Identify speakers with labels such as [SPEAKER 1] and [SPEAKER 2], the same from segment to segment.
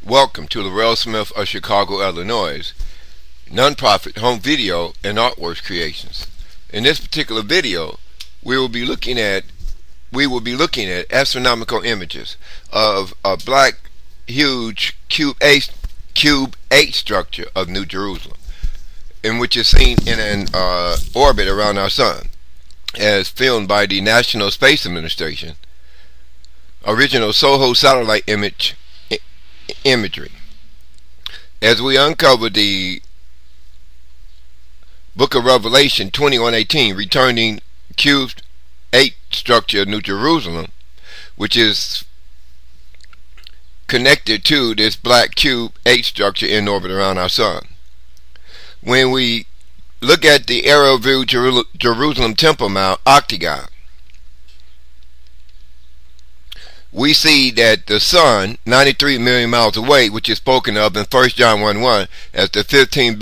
[SPEAKER 1] Welcome to Laurel Smith of Chicago, Illinois, nonprofit home video and artworks creations. In this particular video, we will be looking at astronomical images of a black, huge cube H structure of New Jerusalem, in which is seen in an orbit around our sun, as filmed by the National Space Administration. Original SOHO satellite imagery. As we uncover the Book of Revelation 21:18, returning cube 8 structure of New Jerusalem, which is connected to this black cube 8 structure in orbit around our sun. When we look at the aerial view Jerusalem Temple Mount Octagon, we see that the sun, 93 million miles away, which is spoken of in 1 John 1:1 as the 15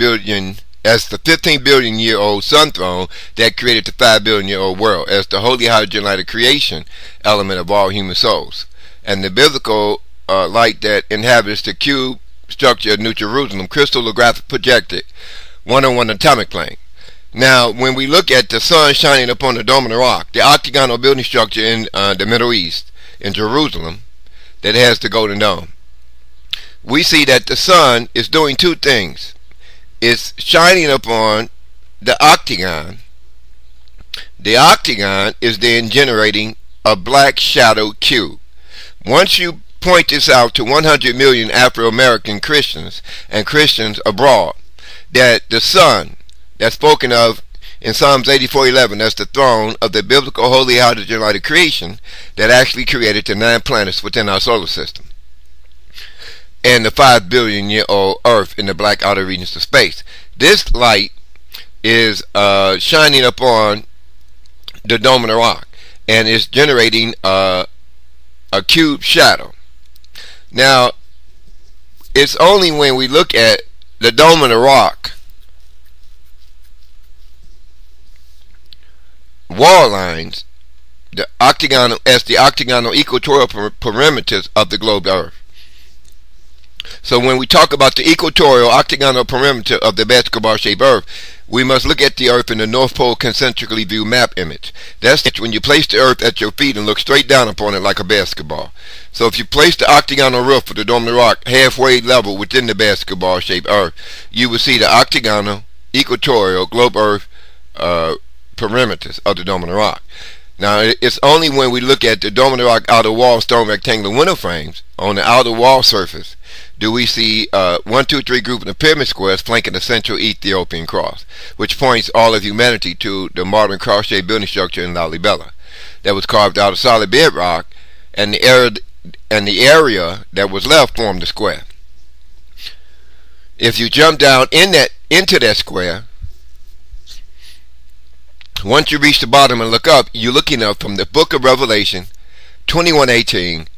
[SPEAKER 1] billion year old sun throne that created the 5 billion year old world, as the holy hydrogen light of creation element of all human souls, and the biblical light that inhabits the cube structure of New Jerusalem, crystallographic projected 1-on-1 atomic plane. Now, when we look at the sun shining upon the Dome of the Rock, the octagonal building structure in the Middle East, in Jerusalem, that has the golden dome, we see that the sun is doing two things. It's shining upon the octagon. The octagon is then generating a black shadow cube. Once you point this out to 100 million Afro-American Christians and Christians abroad, that the sun that's spoken of in Psalms 84:11, that's the throne of the biblical holy hydrogen light of creation that actually created the 9 planets within our solar system, and the 5 billion year old Earth in the black outer regions of space. This light is shining upon the Dome of the Rock, and is generating a cube shadow. Now, it's only when we look at the Dome of the Rock wall lines, the octagonal equatorial perimeters of the globe Earth. So when we talk about the equatorial octagonal perimeter of the basketball-shaped Earth, we must look at the Earth in the North Pole concentrically view map image. That's when you place the Earth at your feet and look straight down upon it like a basketball. So if you place the octagonal roof of the Dome of the Rock halfway level within the basketball-shaped Earth, you will see the octagonal equatorial globe Earth perimeters of the Dome of the Rock. Now, it's only when we look at the Dome of the Rock outer wall stone rectangular window frames on the outer wall surface do we see 1, 2, 3 grouping of pyramid squares flanking the central Ethiopian cross, which points all of humanity to the modern cross-shaped building structure in Lalibela that was carved out of solid bedrock, and the area that was left formed the square. If you jump down into that square, once you reach the bottom and look up, you're looking up from the Book of Revelation 21:18,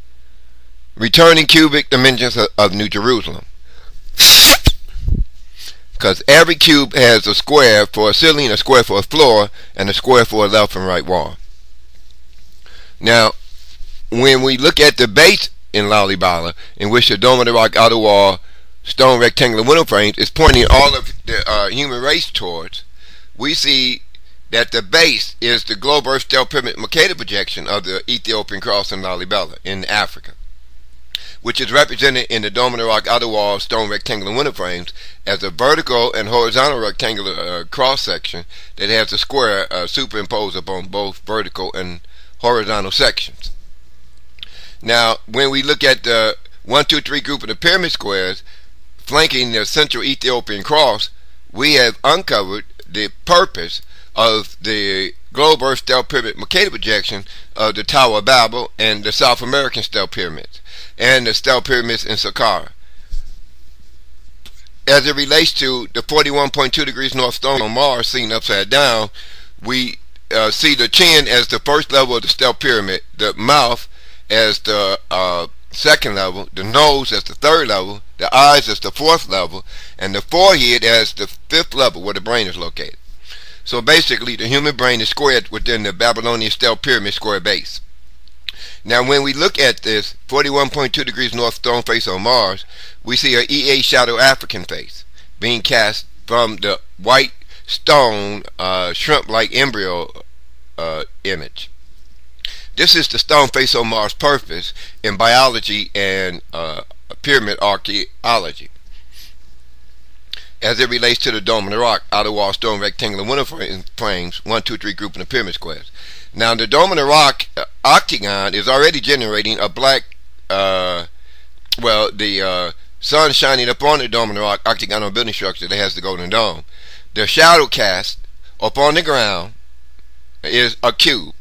[SPEAKER 1] returning cubic dimensions of New Jerusalem. Because every cube has a square for a ceiling, a square for a floor, and a square for a left and right wall. Now, when we look at the base in Lalibela, in which the Dome of the Rock outer wall stone rectangular window frames is pointing all of the human race towards, we see that the base is the globe Earth stealth pyramid Mercator projection of the Ethiopian cross in Lalibela in Africa, which is represented in the Dome of the Rock outer wall stone rectangular window frames as a vertical and horizontal rectangular cross section that has a square superimposed upon both vertical and horizontal sections. Now, when we look at the 1, 2, 3 group of the pyramid squares flanking the central Ethiopian cross, we have uncovered the purpose of the globe Earth stealth pyramid Mercator projection of the Tower of Babel and the South American stealth pyramids and the stealth pyramids in Saqqara. As it relates to the 41.2 degrees north stone on Mars seen upside down, we see the chin as the first level of the stealth pyramid, the mouth as the second level, the nose as the third level, the eyes as the fourth level, and the forehead as the fifth level where the brain is located. So basically, the human brain is squared within the Babylonian stealth pyramid square base. Now, when we look at this 41.2 degrees north stone face on Mars, we see a EA shadow African face being cast from the white stone shrimp-like embryo image. This is the stone face on Mars purpose in biology and pyramid archaeology, as it relates to the dome of the rock, outer wall stone rectangular window frames, 1, 2, 3 group in the pyramid squares. Now, the dome of the rock octagon is already generating a black, the sun shining upon the dome of the rock octagonal building structure that has the golden dome. The shadow cast upon the ground is a cube.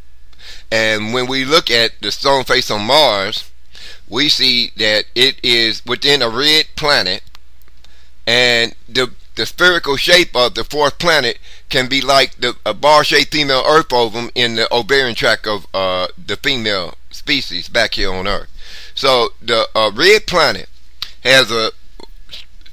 [SPEAKER 1] And when we look at the stone face on Mars, we see that it is within a red planet, and the spherical shape of the fourth planet can be like a bar-shaped female Earth ovum in the ovarian tract of the female species back here on Earth. So the red planet has a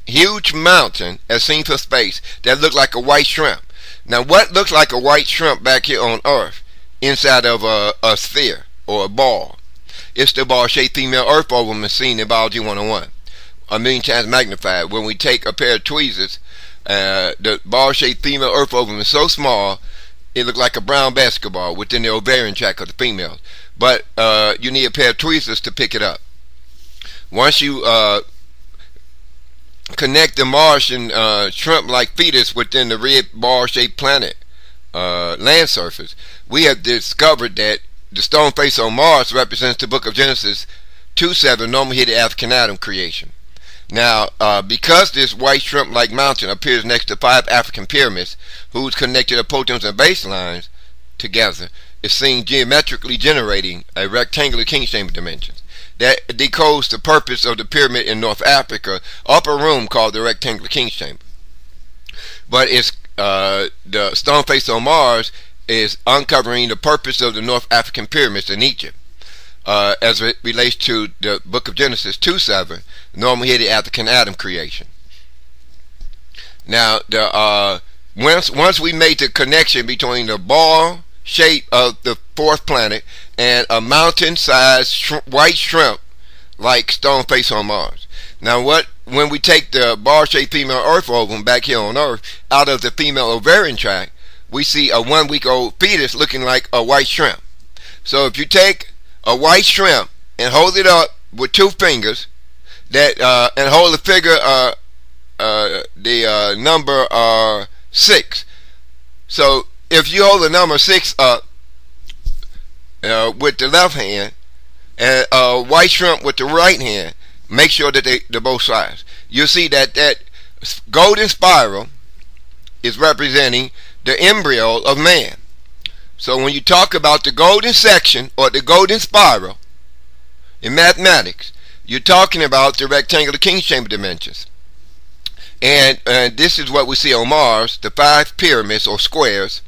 [SPEAKER 1] huge mountain, as seen from space, that looks like a white shrimp. Now, what looks like a white shrimp back here on Earth inside of a sphere or a ball? It's the bar-shaped female Earth ovum as seen in Biology 101, a million times magnified. When we take a pair of tweezers, the bar-shaped female Earth ovum is so small it looks like a brown basketball within the ovarian tract of the female. But you need a pair of tweezers to pick it up. Once you connect the Martian shrimp-like fetus within the red bar-shaped planet land surface, we have discovered that the stone face on Mars represents the book of Genesis 2:7, normal-headed African Adam creation. Now, because this white shrimp-like mountain appears next to 5 African pyramids, whose connected apotums and baselines together is seen geometrically generating a rectangular king chamber dimensions that decodes the purpose of the pyramid in North Africa upper room called the rectangular king chamber. But it's the stone face on Mars is uncovering the purpose of the North African pyramids in Egypt, as it relates to the book of Genesis 2:7, normal-headed African Adam creation. Now, once we made the connection between the ball shape of the fourth planet and a mountain-sized white shrimp-like stone face on Mars. Now, when we take the bar-shaped female Earth ovum back here on Earth out of the female ovarian tract, we see a 1-week-old fetus looking like a white shrimp. So if you take a white shrimp and hold it up with 2 fingers, and hold the figure, the number 6. So if you hold the number 6 up with the left hand and a white shrimp with the right hand, make sure that they're both sides. You'll see that golden spiral is representing the embryo of man. So when you talk about the golden section or the golden spiral in mathematics, you're talking about the rectangular king chamber dimensions. And this is what we see on Mars, the 5 pyramids or squares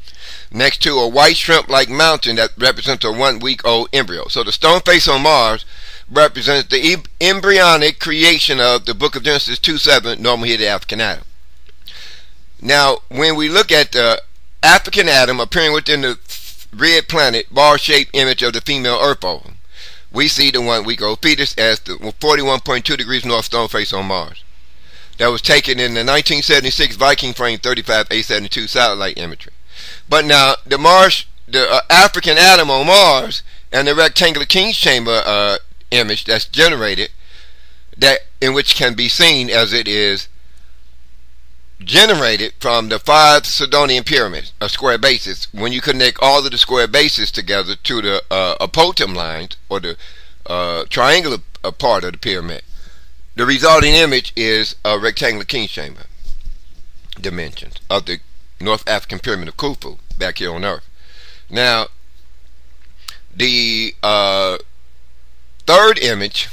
[SPEAKER 1] next to a white shrimp-like mountain that represents a 1-week-old embryo. So the stone face on Mars represents the embryonic creation of the book of Genesis 2:7, normal-headed African Adam. Now, when we look at the African Adam appearing within the red planet bar-shaped image of the female Earth ovum, we see the 1-week-old fetus as the 41.2 degrees north stone face on Mars. That was taken in the 1976 Viking frame 35A72 satellite imagery. But now the African Adam on Mars and the rectangular king chamber image that's generated, that in which can be seen as it is generated from the 5 Sidonian pyramids, a square basis. When you connect all of the square bases together to the apotem lines or the triangular part of the pyramid, the resulting image is a rectangular king chamber dimensions of the North African pyramid of Khufu back here on Earth. Now, the third image.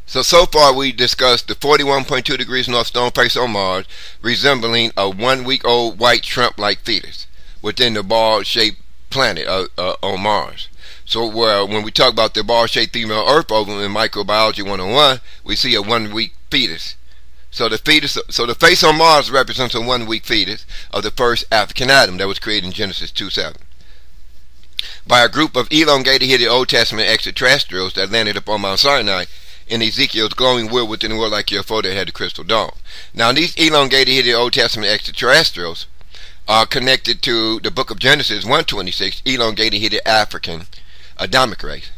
[SPEAKER 1] So far we discussed the 41.2 degrees north stone face on Mars resembling a 1-week-old white shrimp-like fetus within the ball-shaped planet on Mars. So when we talk about the ball-shaped female Earth ovum in Microbiology 101, we see a 1-week fetus. So the face on Mars represents a 1-week fetus of the first African Adam that was created in Genesis 2:7. by a group of elongated headed Old Testament extraterrestrials that landed upon Mount Sinai in Ezekiel's glowing world within the world like UFO that had the crystal dome. Now these elongated headed Old Testament extraterrestrials are connected to the book of Genesis 1:26, elongated headed African Adamic race.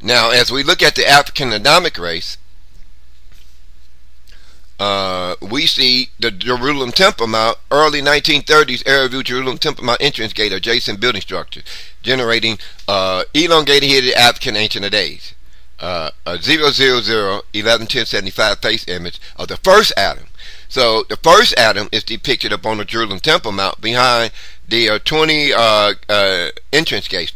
[SPEAKER 1] Now as we look at the African Adamic race, we see the Jerusalem Temple Mount, early 1930s area view Jerusalem Temple Mount entrance gate, adjacent building structure, generating elongated headed African ancient of days. A 000111075 face image of the first Adam. So the first Adam is depicted upon the Jerusalem Temple Mount behind the 21 entrance gates.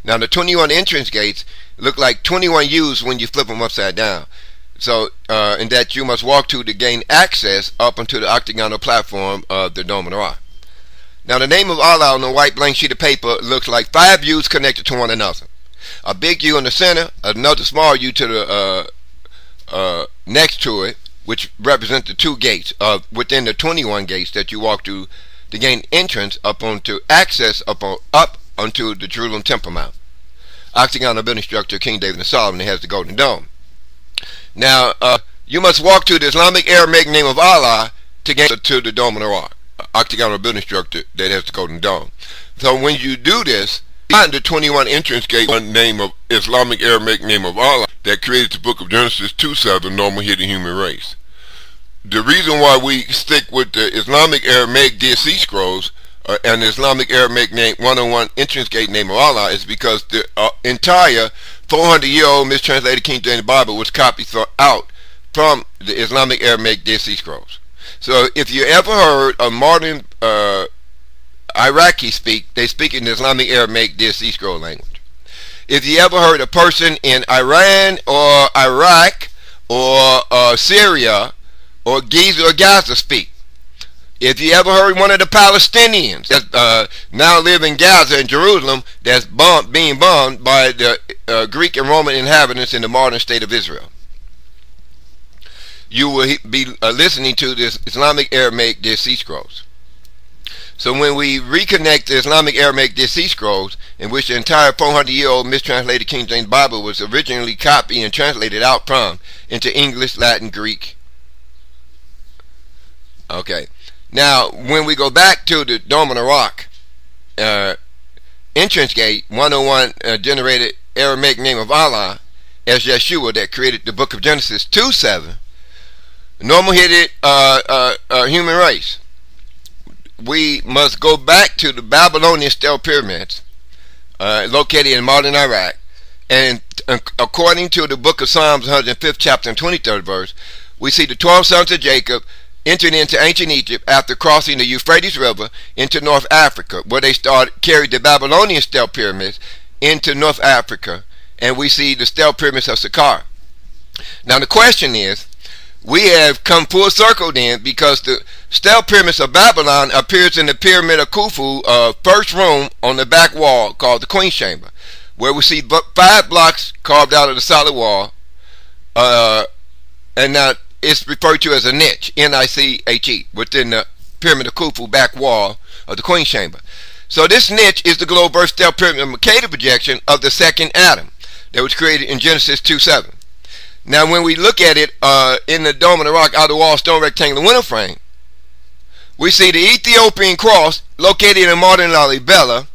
[SPEAKER 1] Now the 21 entrance gates look like 21 U's when you flip them upside down. So in that you must walk to gain access up onto the octagonal platform of the Dome of the Rock. Now the name of Allah on a white blank sheet of paper looks like 5 U's connected to one another. A big U in the center, another small U to the next to it, which represent the 2 gates within the 21 gates that you walk through to gain entrance up onto access up onto the Jerusalem Temple Mount. Octagonal building structure, King David and Solomon, it has the golden dome. Now you must walk to the Islamic Aramaic name of Allah to get to the Dome of the Rock, octagonal building structure that has the golden dome. So when you do this, behind the 21 entrance gate, one name of Islamic Aramaic name of Allah that created the book of Genesis 2:7, normal hidden human race. The reason why we stick with the Islamic Aramaic Dead Sea Scrolls and the Islamic Aramaic name 101 entrance gate name of Allah is because the entire 400-year-old mistranslated King James Bible was copied out from the Islamic Aramaic Dead Sea Scrolls. So if you ever heard a modern Iraqi speak, they speak in the Islamic Aramaic Dead Sea Scroll language. If you ever heard a person in Iran or Iraq or Syria or GIZA or GAZA speak, if you ever heard one of the Palestinians that now live in Gaza and Jerusalem that's being bombed by the Greek and Roman inhabitants in the modern state of Israel, you will be listening to this Islamic Aramaic Dead Sea Scrolls. So when we reconnect the Islamic Aramaic Dead Sea Scrolls, in which the entire 400-year-old mistranslated King James Bible was originally copied and translated out from into English, Latin, Greek. Okay. Now, when we go back to the Dome of the Rock, entrance gate 101 generated Aramaic name of Allah as YESHUA that created the book of Genesis 2:7, normal-headed human race. We must go back to the Babylonian stele pyramids located in modern Iraq, and according to the book of Psalms 105th chapter and 23rd verse, we see the 12 sons of Jacob entered into ancient Egypt after crossing the Euphrates River into North Africa, where they carried the Babylonian stele pyramids into North Africa, and we see the stele pyramids of Saqqara. Now the question is, we have come full circle then, because the stele pyramids of Babylon appears in the pyramid of Khufu, first room on the back wall called the Queen's Chamber, where we see 5 blocks carved out of the solid wall, and now it's referred to as a niche, N-I-C-H-E, within the pyramid of Khufu back wall of the Queen's Chamber. So this niche is the globe earth stele pyramid Mercator projection of the second Adam that was created in Genesis 2:7. Now when we look at it in the Dome of the Rock outer wall stone rectangular window frame, we see the Ethiopian cross located in modern Lalibela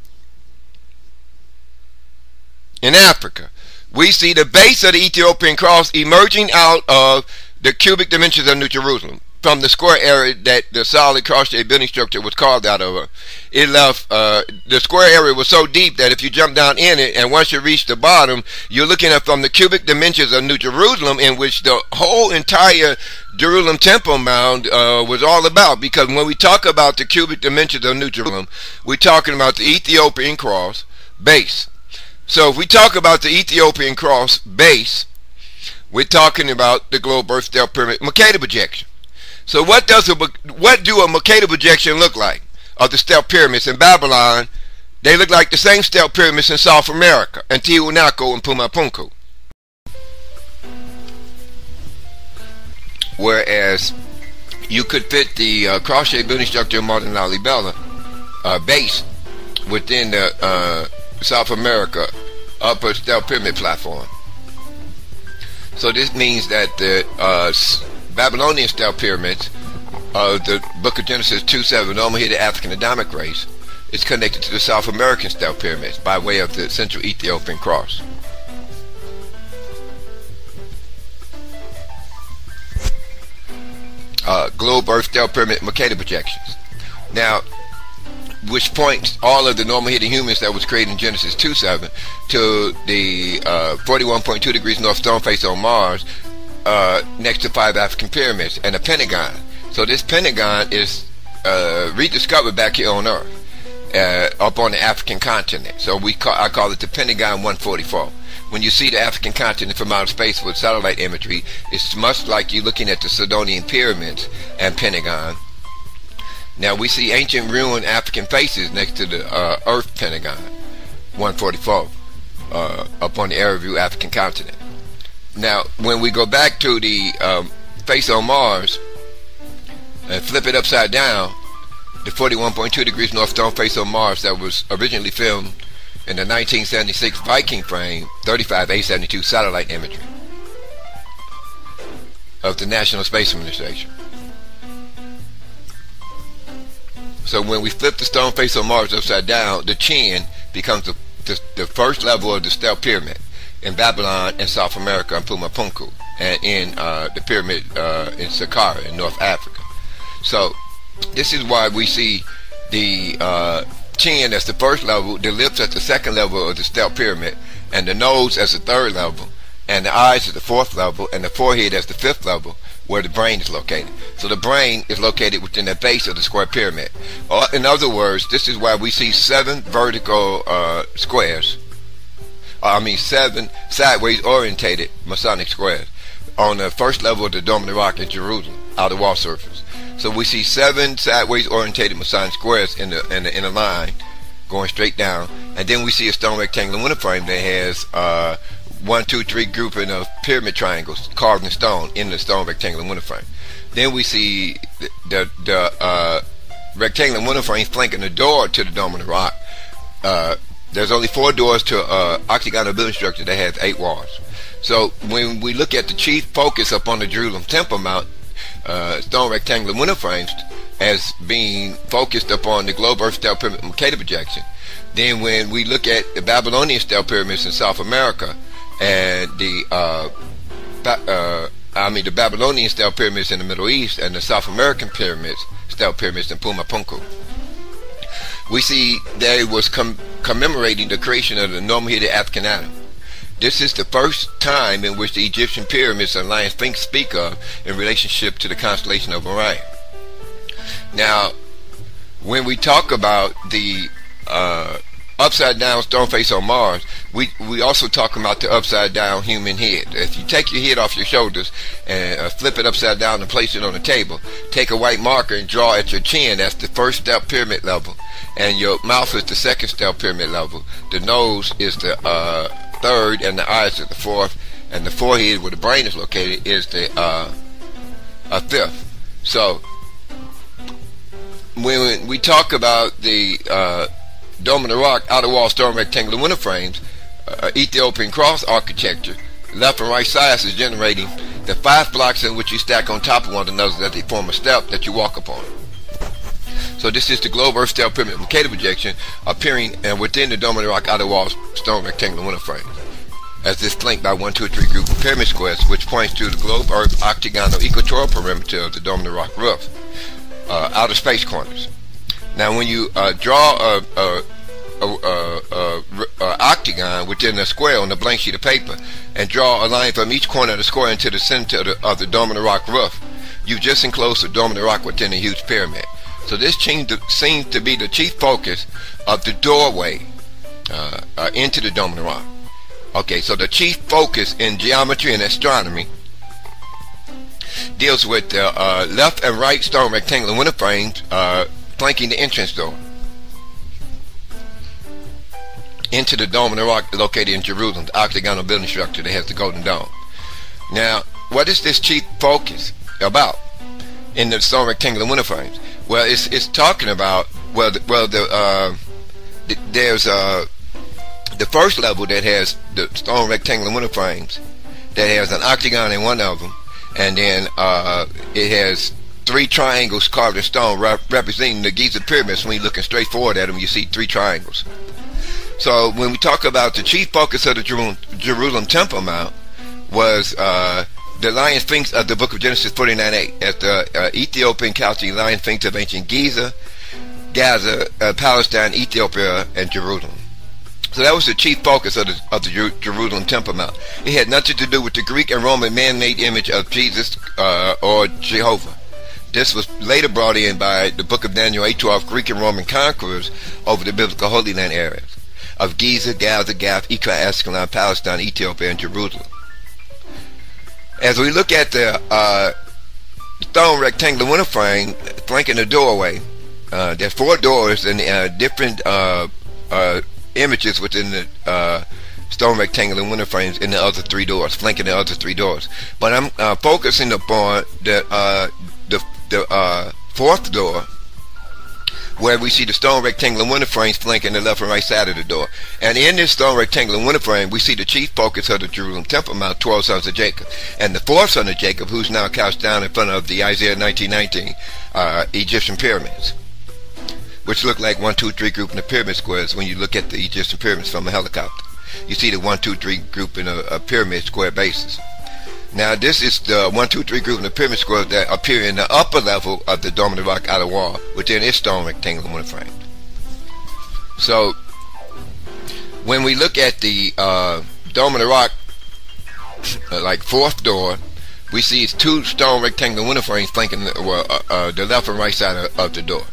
[SPEAKER 1] in Africa. We see the base of the Ethiopian cross emerging out of the cubic dimensions of New Jerusalem from the square area that the solid cross-shaped building structure was carved out of. It left, the square area was so deep that if you jump down in it, and once you reach the bottom, you're looking at from the cubic dimensions of New Jerusalem, in which the whole entire Jerusalem Temple Mound was all about. Because when we talk about the cubic dimensions of New Jerusalem, we're talking about the Ethiopian cross base. So if we talk about the Ethiopian cross base, we're talking about the globe earth stele pyramid Mercator projection. So what do a Mercator projection look like of the stele pyramids in Babylon? They look like the same stele pyramids in South America, and Tiwanaku and Pumapunku. Whereas you could fit the cross-shaped building structure of modern Lalibela base within the South America upper stealth pyramid platform. So this means that the Babylonian stealth pyramids of the Book of Genesis 2:7, normally the African Adamic race, is connected to the South American stealth pyramids by way of the Central Ethiopian cross. Globe Earth stealth pyramid Mercator projections. Now, which points all of the normal hidden humans that was created in Genesis 2:7 to the 41.2 degrees north stone face on Mars, next to 5 African pyramids and a Pentagon. So this Pentagon is rediscovered back here on Earth, up on the African continent. So I call it the Pentagon 144. When you see the African continent from outer space with satellite imagery, it's much like you looking at the Sidonian pyramids and Pentagon. Now we see ancient ruined African faces next to the Earth Pentagon 144 up on the area view African continent. Now when we go back to the face on Mars and flip it upside down, the 41.2 degrees north stone face on Mars that was originally filmed in the 1976 Viking frame 35A72 satellite imagery of the National Space Administration. So when we flip the stone face on Mars upside down, the chin becomes the first level of the stealth pyramid in Babylon and South America and Pumapunku, and in the pyramid in Saqqara in North Africa. So this is why we see the chin as the first level, the lips as the second level of the stealth pyramid, and the nose as the third level, and the eyes as the fourth level, and the forehead as the fifth level, where the brain is located. So the brain is located within the base of the square pyramid. In other words, this is why we see 7 vertical squares, 7 sideways orientated Masonic squares on the first level of the Dome of the Rock in Jerusalem, outer wall surface. So we see 7 sideways orientated Masonic squares in a line going straight down, and then we see a stone rectangular window frame that has 1, 2, 3 grouping of pyramid triangles carved in stone in the stone rectangular window frame. Then we see the rectangular window frame flanking the door to the Dome of the Rock. There's only 4 doors to octagonal building structure that has 8 walls. So when we look at the chief focus up on the Jerusalem Temple Mount, stone rectangular window frames as being focused upon the globe Earth stealth pyramid Mercator projection, then when we look at the Babylonian stealth pyramids in South America and the Babylonian stealth pyramids in the Middle East and the South American pyramids, stealth pyramids in Pumapunku, we see they was commemorating the creation of the normal hidden African atom. This is the first time in which the Egyptian pyramids and Lion Sphinx speak of in relationship to the constellation of Orion. Now, when we talk about the upside down stone face on Mars, we also talk about the upside down human head. If you take your head off your shoulders and flip it upside down and place it on the table, take a white marker and draw at your chin. That's the first stealth pyramid level, and your mouth is the second stealth pyramid level. The nose is the third, and the eyes are the fourth, and the forehead where the brain is located is the fifth. So when we talk about the Dome of the Rock outer wall stone rectangular window frames, Ethiopian cross architecture, left and right sides is generating the 5 blocks in which you stack on top of one another that they form a step that you walk upon. So this is the globe Earth stealth pyramid Mercator projection appearing within the Dome of the Rock outer wall stone rectangular window frame, as this flanked by 1, 2, 3 group of pyramid squares, which points to the globe Earth octagonal equatorial perimeter of the Dome of the Rock roof, outer space corners. Now when you draw a octagon within a square on a blank sheet of paper and draw a line from each corner of the square into the center of the Dome of the Rock roof, you've just enclosed the Dome of the Rock within a huge pyramid. So this seems to be the chief focus of the doorway into the Dome of the Rock. Okay, so the chief focus in geometry and astronomy deals with the left and right stone rectangular window frames flanking the entrance door into the Dome of the Rock located in Jerusalem, the octagonal building structure that has the golden dome. Now, what is this chief focus about in the stone rectangular window frames? Well, it's talking about There's the first level that has the stone rectangular window frames that has an octagon in one of them, and then it has 3 triangles carved in stone representing the Giza pyramids. When you're looking straight forward at them, you see 3 triangles. So when we talk about the chief focus of the Jerusalem Temple Mount was the Lion Sphinx of the Book of Genesis 49:8, at the Ethiopian Chaldean Lion Sphinx of ancient Giza, Gaza, Palestine, Ethiopia, and Jerusalem. So that was the chief focus of the Jerusalem Temple Mount. It had nothing to do with the Greek and Roman man-made image of Jesus or Jehovah. This was later brought in by the Book of Daniel 8:12 Greek and Roman conquerors over the biblical Holy Land areas of Giza, Gaza, Gath, Ekron, Ascalon, Palestine, Ethiopia, and Jerusalem. As we look at the stone rectangular window frame flanking the doorway, there are 4 doors and different images within the stone rectangular window frames in the other 3 doors, flanking the other 3 doors. But I'm focusing upon the 4th door, where we see the stone rectangular window frames flanking the left and right side of the door. And in this stone rectangular window frame, we see the chief focus of the Jerusalem Temple Mount, 12 sons of Jacob. And the 4th son of Jacob, who's now couched down in front of the Isaiah 19:19 Egyptian pyramids, which look like 1, 2, 3 group in the pyramid squares when you look at the Egyptian pyramids from a helicopter. You see the 1, 2, 3 group in a pyramid square basis. Now this is the 1, 2, 3 group in the pyramid squares that appear in the upper level of the Dome of the Rock outer wall within its stone rectangular window frame. So when we look at the Dome of the Rock, like 4th door, we see it's 2 stone rectangular window frames flanking the left and right side of the door.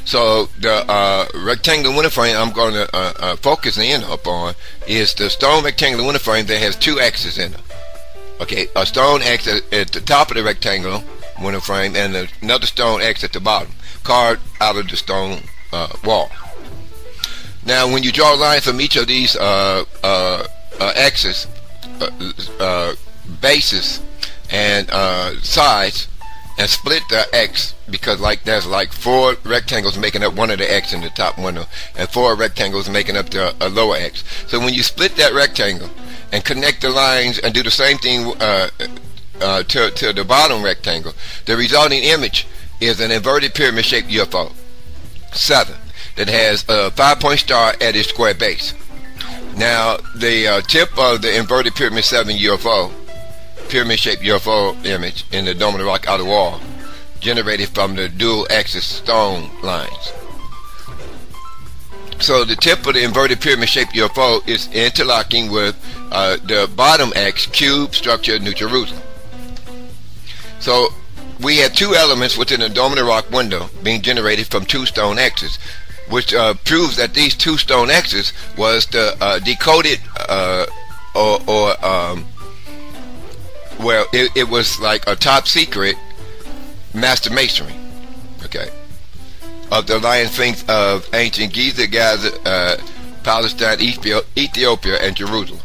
[SPEAKER 1] So the rectangular window frame I'm going to focus in upon is the stone rectangular window frame that has 2 X's in it. Okay, a stone X at the top of the rectangular window frame and another stone X at the bottom, carved out of the stone wall. Now when you draw lines from each of these X's, bases, and sides, and split the X, because there's 4 rectangles making up one of the X in the top window, and 4 rectangles making up the lower X. So when you split that rectangle and connect the lines and do the same thing to the bottom rectangle, the resulting image is an inverted pyramid-shaped UFO 7 that has a 5-point star at its square base. Now the tip of the inverted pyramid 7 UFO, pyramid-shaped UFO image in the Dome of the Rock outer wall, generated from the dual axis stone lines. So the tip of the inverted pyramid-shaped UFO is interlocking with the bottom X cube structure, New Jerusalem. So we have 2 elements within the Dome of the Rock window being generated from 2 stone X's, which proves that these 2 stone X's was the decoded well, it was like a top secret master masonry, okay, of the Lion Sphinx of ancient Giza, Gaza, Palestine, Ethiopia, and Jerusalem.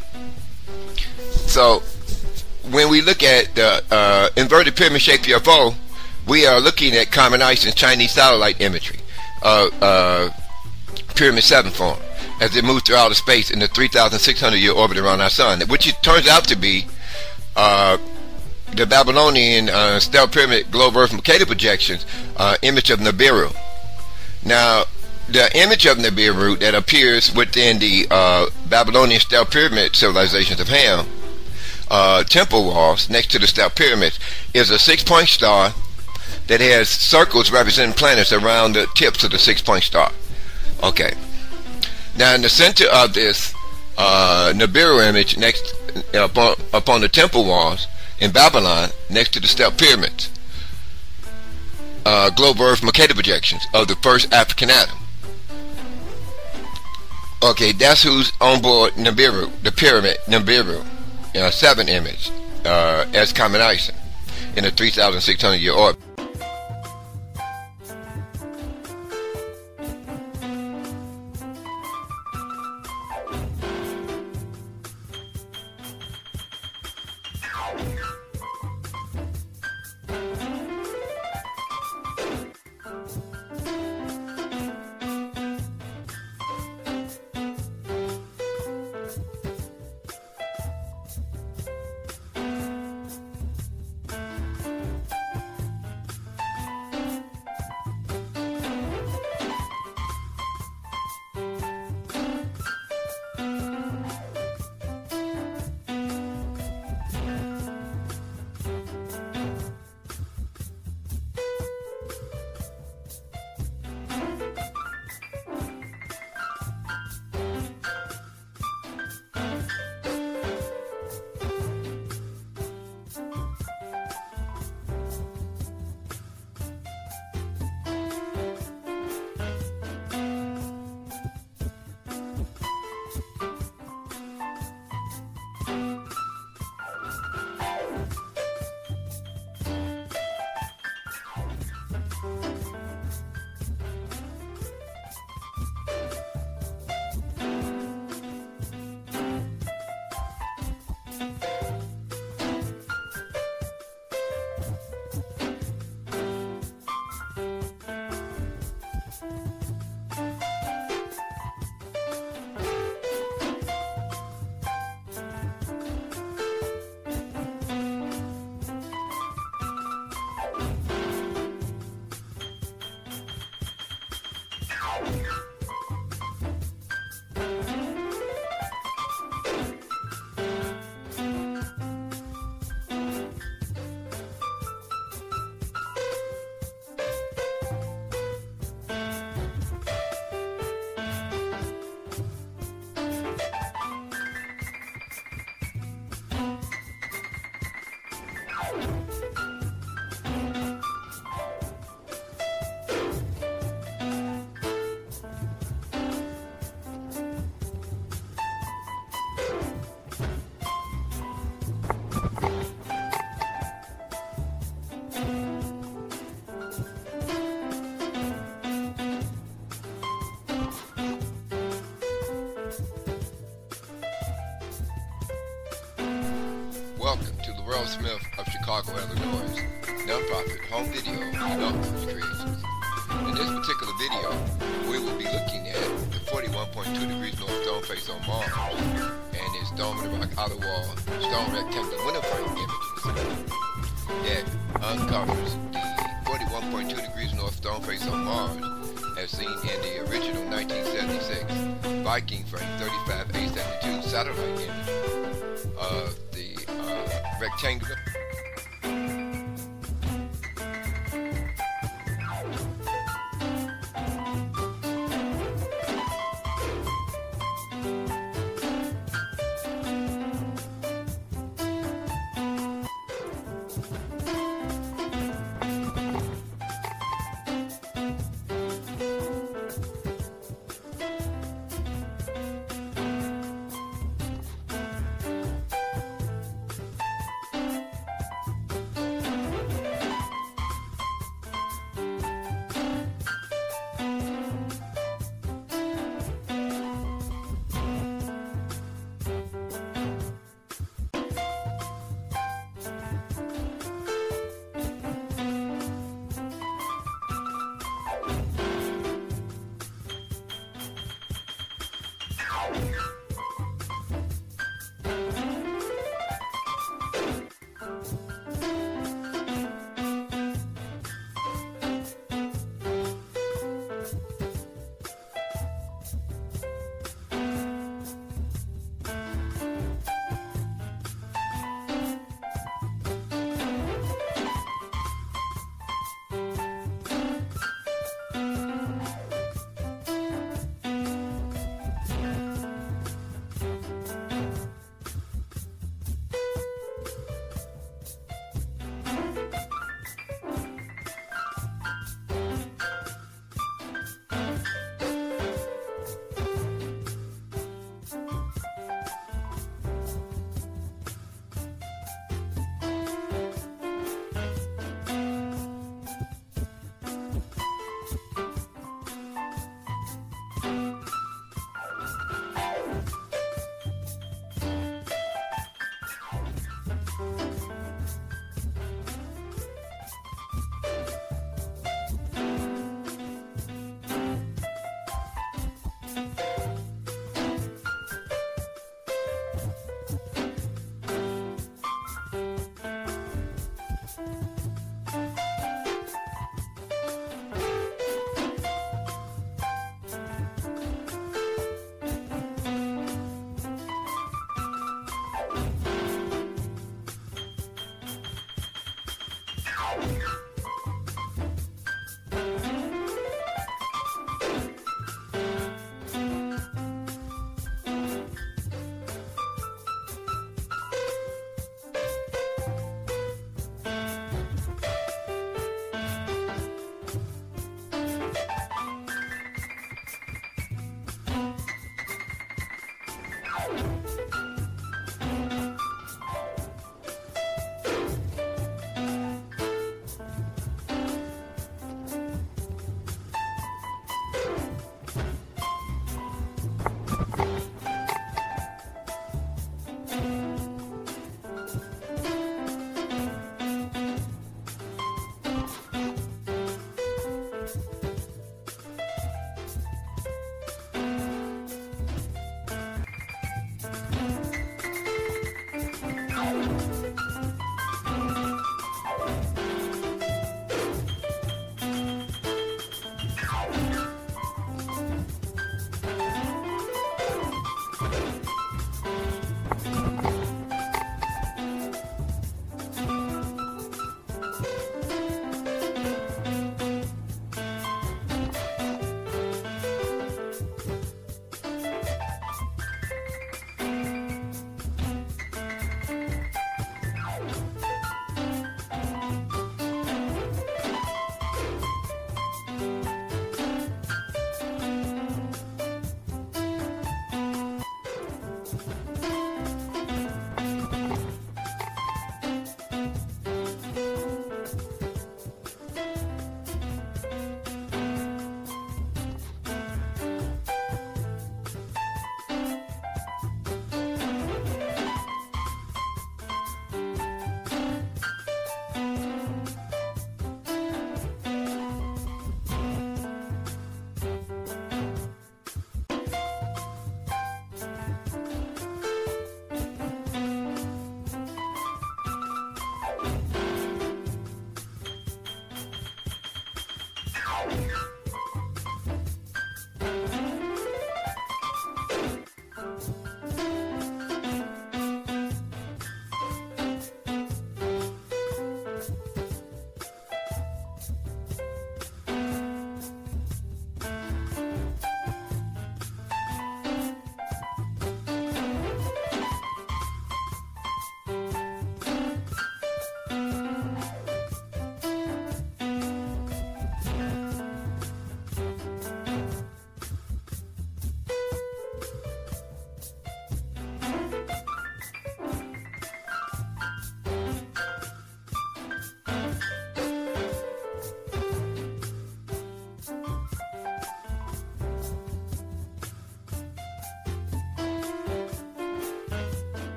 [SPEAKER 1] So when we look at the inverted pyramid-shaped UFO, we are looking at Comet Ison'S Chinese satellite imagery of Pyramid 7 form as it moves through outer space in the 3,600-year orbit around our sun, which it turns out to be the Babylonian stellar pyramid globe earth Mercator projections image of Nibiru. Now the image of Nibiru that appears within the Babylonian stellar pyramid civilizations of Ham temple walls next to the stellar pyramids is a 6-point star that has circles representing planets around the tips of the 6-point star. Okay, now in the center of this Nibiru image, next upon the temple walls in Babylon, next to the stellar pyramids, globe earth Mercator projections of the first African atom. Okay, that's who's on board Nibiru, the pyramid Nibiru 7 image as Comet Ison'S in a 3,600-year orbit. Welcome to the World Smith of Chicago, Illinois, nonprofit home video development creations. In this particular video, we will be looking at the 41.2 degrees north stone face on Mars and its dome and rock outer wall stone rectangular window frame images that uncovers the 41.2 degrees north stone face on Mars as seen in the original 1976 Viking frame 35A72 satellite image of the rectangular